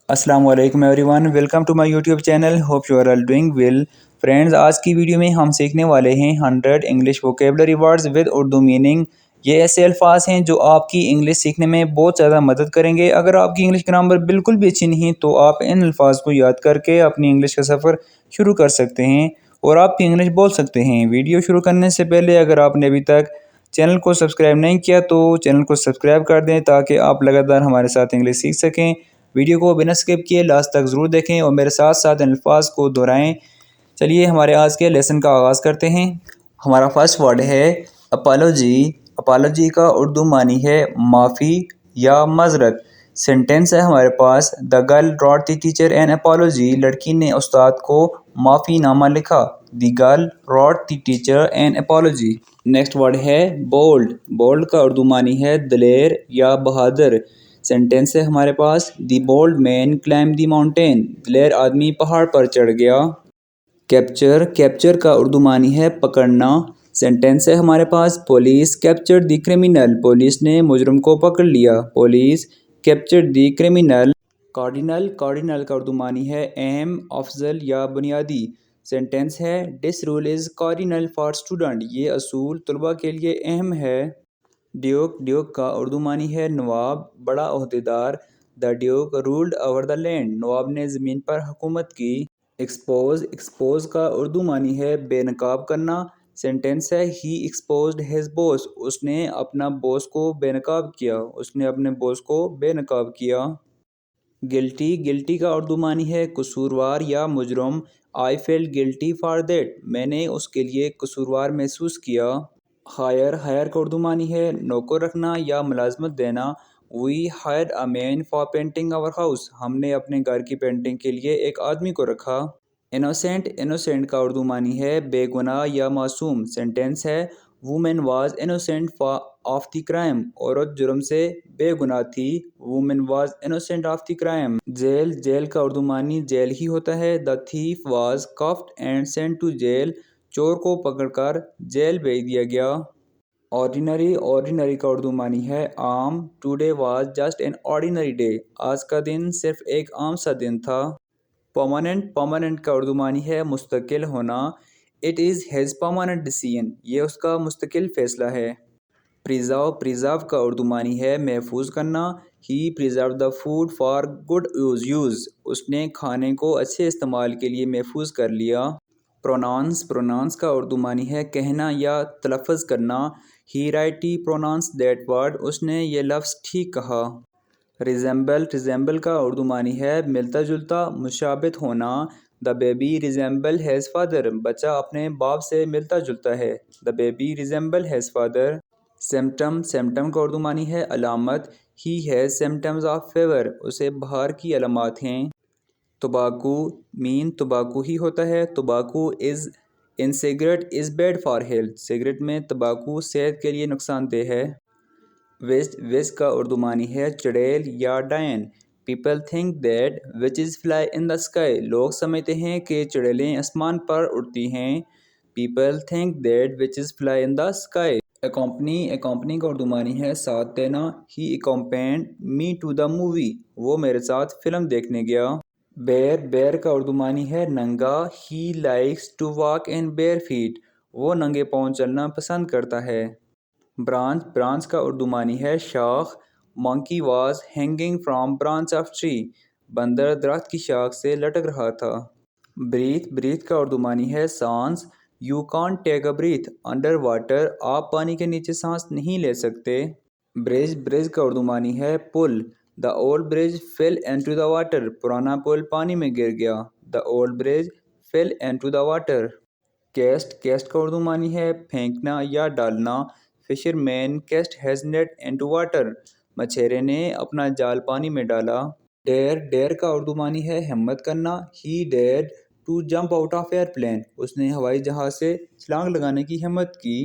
अस्सलाम वालेकुम everyone, welcome to my YouTube channel. Hope you are all doing well. Friends, आज की video में हम सीखने वाले हैं 100 English vocabulary words with Urdu meaning. ये ऐसे अल्फाज हैं जो आपकी इंग्लिश सीखने में बहुत ज़्यादा मदद करेंगे। अगर आपकी इंग्लिश ग्रामर बिल्कुल भी अच्छी नहीं तो आप इन अल्फाज को याद करके अपनी इंग्लिश का सफ़र शुरू कर सकते हैं और आप इंग्लिश बोल सकते हैं। वीडियो शुरू करने से पहले अगर आपने अभी तक चैनल को सब्सक्राइब नहीं किया तो चैनल को सब्सक्राइब कर दें ताकि आप लगातार हमारे साथ इंग्लिश सीख सकें। वीडियो को बिना स्किप किए लास्ट तक ज़रूर देखें और मेरे साथ साथ इन अल्फाज को दोहराएं। चलिए हमारे आज के लेसन का आगाज़ करते हैं। हमारा फर्स्ट वर्ड है अपोलॉजी। अपोलॉजी का उर्दू मानी है माफ़ी या मज़रत। सेंटेंस है हमारे पास, the girl wrote the teacher an apology. लड़की ने उस्ताद को माफ़ी नामा लिखा। The girl wrote the teacher an apology. Next word है बोल्ड। बोल्ड का उर्दू मानी है दलेर या बहादुर। सेंटेंस है हमारे पास, the bold man climb the mountain. दलेर आदमी पहाड़ पर चढ़ गया। कैप्चर। कैप्चर का उर्दू मानी है पकड़ना। सेंटेंस है हमारे पास, police capture the criminal. Police ने मुजरम को पकड़ लिया। Police capture the criminal. Cardinal. Cardinal का उर्दू मानी है अहम, अफजल या बुनियादी। सेंटेंस है, this rule is cardinal for student. ये असूल तलबा के लिए अहम है। ड्यूक। ड्यूक का उर्दू मानी है नवाब, बड़ा ओहदेदार। The duke ruled over the land. नवाब ने ज़मीन पर हुकूमत की। एक्सपोज। एक्सपोज का उर्दू मानी है बेनकाब करना। सेंटेंस है, ही एक्सपोज्ड हिज बॉस। उसने अपना बॉस को बेनकाब किया। उसने अपने बॉस को बेनकाब किया। गिल्टी। गिल्टी का उर्दू मानी है कसूरवार या मुजरम। I felt guilty for that. मैंने उसके लिए कसूरवार महसूस किया। हायर। हायर का उर्दू मानी है नौकर रखना या मुलाजमत देना। We hired a man for painting our house. हमने अपने घर की पेंटिंग के लिए एक आदमी को रखा। इनोसेंट। इनोसेंट का उर्दू मानी है बेगुनाह या मासूम। सेंटेंस है, women was innocent of the crime. औरत जुर्म से बेगुनाह थी। Women was innocent of the crime. Jail. Jail का उर्दू मानी जेल ही होता है। The thief was cuffed and sent to jail. चोर को पकड़कर जेल भेज दिया गया। ऑर्डिनरी। ऑर्डिनरी का उर्दू मानी है आम। Today was just an ordinary day. आज का दिन सिर्फ एक आम सा दिन था। परमानेंट। परमानेंट का उर्दू मानी है मुस्तकिल होना। It is his permanent decision. ये उसका मुस्तकिल फ़ैसला है। प्रिजर्व। प्रिजर्व का उर्दू मानी है महफूज करना। He preserve the food for good use. उसने खाने को अच्छे इस्तेमाल के लिए महफूज कर लिया। प्रोनाउंस। प्रोनाउंस का उर्दू मानी है कहना या तलफ़्फ़ुज़ करना। ही राइटली प्रोनाउंस दैट वर्ड। उसने ये लफ्ज़ ठीक कहा। रिजेंबल। रिजेंबल का उर्दू मानी है मिलता जुलता, मुशाबित होना। The baby resemble has father. बच्चा अपने बाप से मिलता जुलता है। The baby resemble has father. Symptom. Symptom का उर्दू मानी है अलामत। He has symptoms of fever. उसे बुखार की अलामात हैं। तंबाकू। मीन तंबाकू ही होता है। तंबाकू is in cigarette is bad for health. Cigarette में तंबाकू सेहत के लिए नुकसानदेह है। विज। विज का उर्दू मानी है चुड़ैल या डायन। People think that witches fly in the sky. लोग समझते हैं कि चुड़ैलें आसमान पर उड़ती हैं। People think that witches fly in the sky. Accompany. Accompany का उर्दू मानी है साथ देना। He accompanied me to the movie. वो मेरे साथ फिल्म देखने गया। बेर। बेर का उर्दू मानी है नंगा। He likes to walk in bare feet. वो नंगे पाँव चलना पसंद करता है। ब्रांच। ब्रांच का उर्दू मानी है शाख। Monkey was hanging from branch of tree. बंदर दरख्त की शाख से लटक रहा था। ब्रीथ। ब्रीथ का उर्दू मानी है सांस। You can't take a breath under water. आप पानी के नीचे सांस नहीं ले सकते। ब्रिज। ब्रिज का उर्दू मानी है पुल। The old bridge fell into the water. पुराना पुल पानी में गिर गया। The old bridge fell into the water. Cast. Cast का उर्दू मानी है फेंकना या डालना। Fisherman cast has net into water. मछेरे ने अपना जाल पानी में डाला। डेयर। डेयर का उर्दू मानी है हिम्मत करना। He dared to jump out of airplane. उसने हवाई जहाज से छलांग लगाने की हिम्मत की।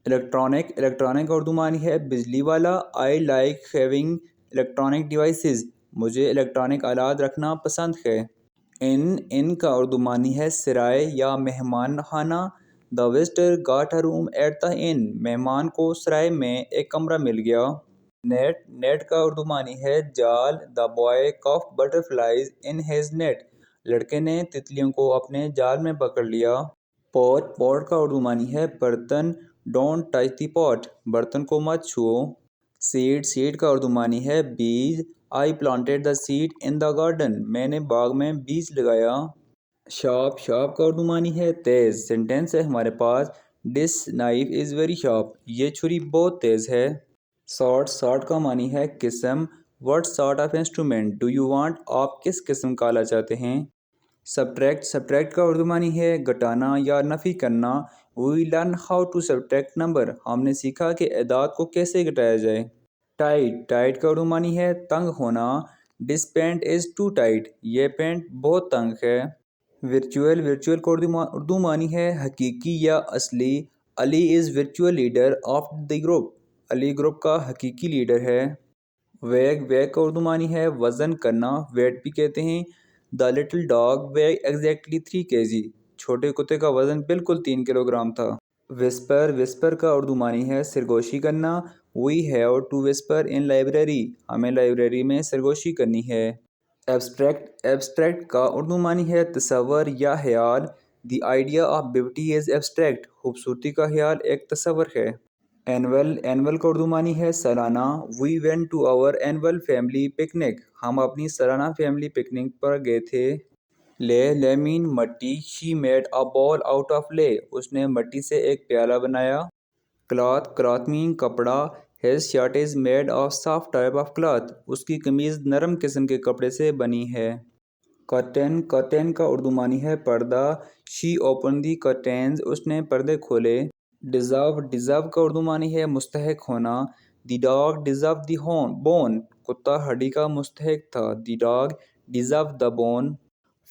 इलेक्ट्रॉनिक। इलेक्ट्रॉनिक का उर्दू मानी है बिजली वाला। I like having electronic devices. मुझे इलेक्ट्रॉनिक आलात रखना पसंद है। इन का उर्दू मानी है सराय या मेहमान खाना। The visitor got a room at the in. मेहमान को सराय में एक कमरा मिल गया। نیٹ نیٹ کا اردو معنی ہے جال. دا بوائے کاف بٹرفلائز ان ہیز نیٹ. لڑکے نے تتلیوں کو اپنے جال میں پکڑ لیا. پوٹ پوٹ کا اردو معنی ہے برتن. ڈونٹ ٹچ دی پوٹ. برتن کو مت چھوؤ. سیڈ سیڈ کا اردو معنی ہے بیج. I planted the seed in the garden. میں نے باغ میں بیج لگایا. شارپ شارپ کا اردو معنی ہے تیز. سینٹینس ہے ہمارے پاس دس نائف از ویری شارپ. یہ چھری بہت تیز ہے. سارٹ سارٹ کا معنی ہے قسم. What sort of instrument do you want. آپ کس قسم کا آلہ چاہتے ہیں. سبٹریکٹ سبٹریکٹ کا اردو معنی ہے گھٹانا یا نفی کرنا. We learn how to subtract number. ہم نے سیکھا کہ اعداد کو کیسے گھٹایا جائے. ٹائٹ ٹائٹ کا اردو معنی ہے تنگ ہونا. دس پینٹ از ٹو ٹائٹ. یہ پینٹ بہت تنگ ہے. ورچوئل ورچوئل کا اردو معنی ہے حقیقی یا اصلی. Ali is virtual leader of the group. Ali گروپ کا حقیقی لیڈر ہے. ویگ ویگ کا اردو معنی ہے وزن کرنا. ویٹ بھی کہتے ہیں. The little dog wig exactly 3 kg. چھوٹے کتے کا وزن بالکل 3 کلوگرام تھا. وسپر وسپر کا اردو معنی ہے سرگوشی کرنا. We have to whisper in library. ہمیں لائبریری میں سرگوشی کرنی ہے. ایبسٹریکٹ ایبسٹریکٹ کا اردو معنی ہے تصور یا خیال. The idea of beauty is abstract. خوبصورتی کا خیال ایک تصور ہے. اینول اینول کا اردو معنی ہے سالانہ. We went to our annual family picnic. ہم اپنی سالانہ فیملی پکنک پر گئے تھے. لے لے مین مٹی. She made a ball out of لے. اس نے مٹی سے ایک پیالہ بنایا. کلاتھ کلاتھ مین کپڑا. His shirt is made of soft type of cloth. اس کی قمیض نرم قسم کے کپڑے سے بنی ہے. کرٹن کرٹن کا اردو معنی ہے پردہ. She open the کرٹینز. اس نے پردے کھولے. ڈیزرو ڈیزرو کا اردو معنی ہے مستحق ہونا. The dog deserve the bone. کتا ہڈی کا مستحق تھا. The dog deserve the bone.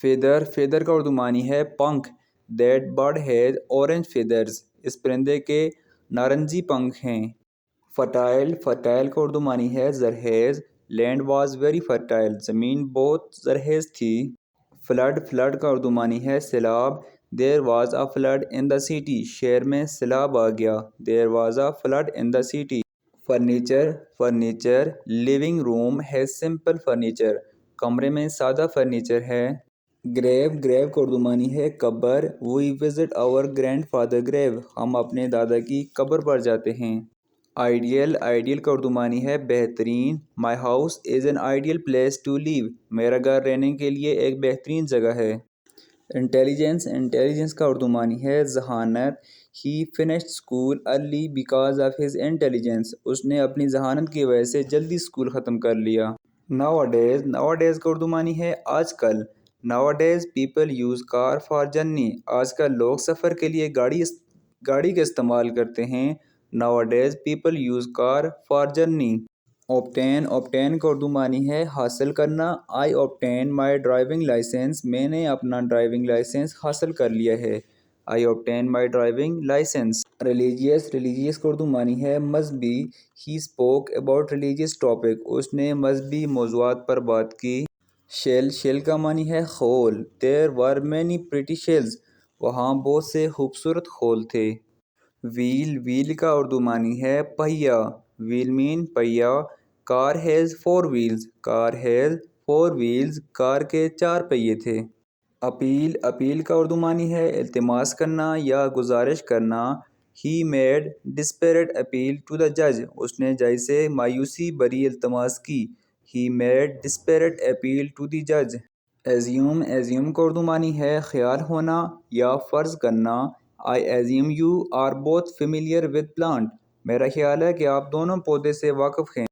Feather feather کا اردو معنی ہے پنکھ. That bird has orange feathers. اس پرندے کے نارنجی پنکھ ہیں. فرٹائل فرٹائل کا اردو معنی ہے زرخیز. Land was very fertile. زمین بہت زرخیز تھی. فلڈ فلڈ کا اردو معنی ہے سیلاب. There was a flood in the city. شہر میں سیلاب آ گیا. There was a flood in the city. Furniture furniture. Living room has simple furniture. کمرے میں سادہ فرنیچر ہے. گریو گریو کا اردو معنی ہے قبر. وی وزٹ آور گرینڈ فادر گریو. ہم اپنے دادا کی قبر پر جاتے ہیں. آئیڈیل آئیڈیل کا اردو معنی ہے بہترین. My house is an ideal place to live. میرا گھر رہنے کے لیے ایک بہترین جگہ ہے. انٹیلیجنس انٹیلیجنس کا اردو معنی ہے ذہانت. He finished school early because of his intelligence. اس نے اپنی ذہانت کی وجہ سے جلدی اسکول ختم کر لیا. ناؤ ڈیز کا اردو معنی ہے آج کل. Nowadays people use car for journey. آج کل لوگ سفر کے لیے گاڑی کا استعمال کرتے ہیں. Nowadays people use car for journey. obtain کا اردو معنی ہے حاصل کرنا. I obtained my driving license. میں نے اپنا ڈرائیونگ لائسنس حاصل کر لیا ہے. I obtained my driving license. religious کا اردو معنی ہے مذہبی. He spoke about religious topic. اس نے مذہبی موضوعات پر بات کی. shell کا معنی ہے خول. There were many pretty shells. وہاں بہت سے خوبصورت خول تھے. ویل کا اردو معنی ہے پہیا. ویل مین پہیا. Car has 4 wheels. Car has 4 wheels. Car کے 4 پہیے تھے. اپیل کا اردو معنی ہے التماس کرنا یا گزارش کرنا. He made desperate appeal to the جج. اس نے جج سے مایوسی بھری التماس کی. He made desperate appeal to the جج. ایزیوم کا اردو معنی ہے خیال ہونا یا فرض کرنا. I assume you are both familiar with plant. میرا خیال ہے کہ آپ دونوں پودے سے واقف ہیں.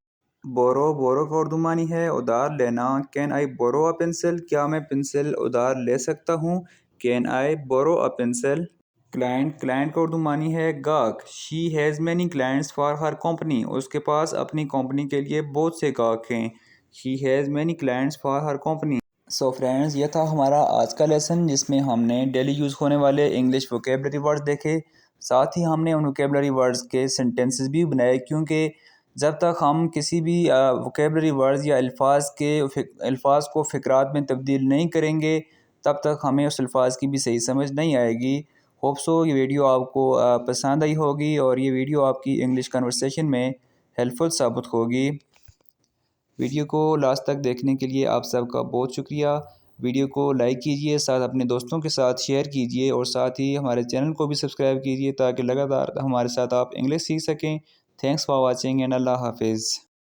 بورو کا اردو معنی ہے ادھار لینا. Can I borrow a pencil? کیا میں پنسل ادھار لے سکتا ہوں. Can I borrow a pencil? Client کا اردو معنی ہے گاہک. She has many clients for her company. اس کے پاس اپنی کمپنی کے لیے بہت سے گاہک ہیں. She has many clients for her company. So friends یہ تھا ہمارا آج کا لیسن جس میں ہم نے ڈیلی یوز ہونے والے انگلش ووکیبلری ورڈز دیکھے. ساتھ ہی ہم نے ان ووکیبلری ورڈز کے سینٹینسز بھی بنائے کیونکہ جب تک ہم کسی بھی ووکیبلری ورڈز یا الفاظ کو فقرات میں تبدیل نہیں کریں گے تب تک ہمیں اس الفاظ کی بھی صحیح سمجھ نہیں آئے گی. ہوپ سو یہ ویڈیو آپ کو پسند آئی ہوگی اور یہ ویڈیو آپ کی انگلش کنورسیشن میں ہیلپ فل ثابت ہوگی۔ ویڈیو کو لاسٹ تک دیکھنے کے لیے آپ سب کا بہت شکریہ۔ ویڈیو کو لائک کیجئے، ساتھ اپنے دوستوں کے ساتھ شیئر کیجئے اور ساتھ ہی ہمارے چینل کو بھی سبسکرائب کیجئے تاکہ لگاتار ہمارے ساتھ آپ انگلش سیکھ سکیں۔ تھینکس فار واچنگ اینڈ اللہ حافظ۔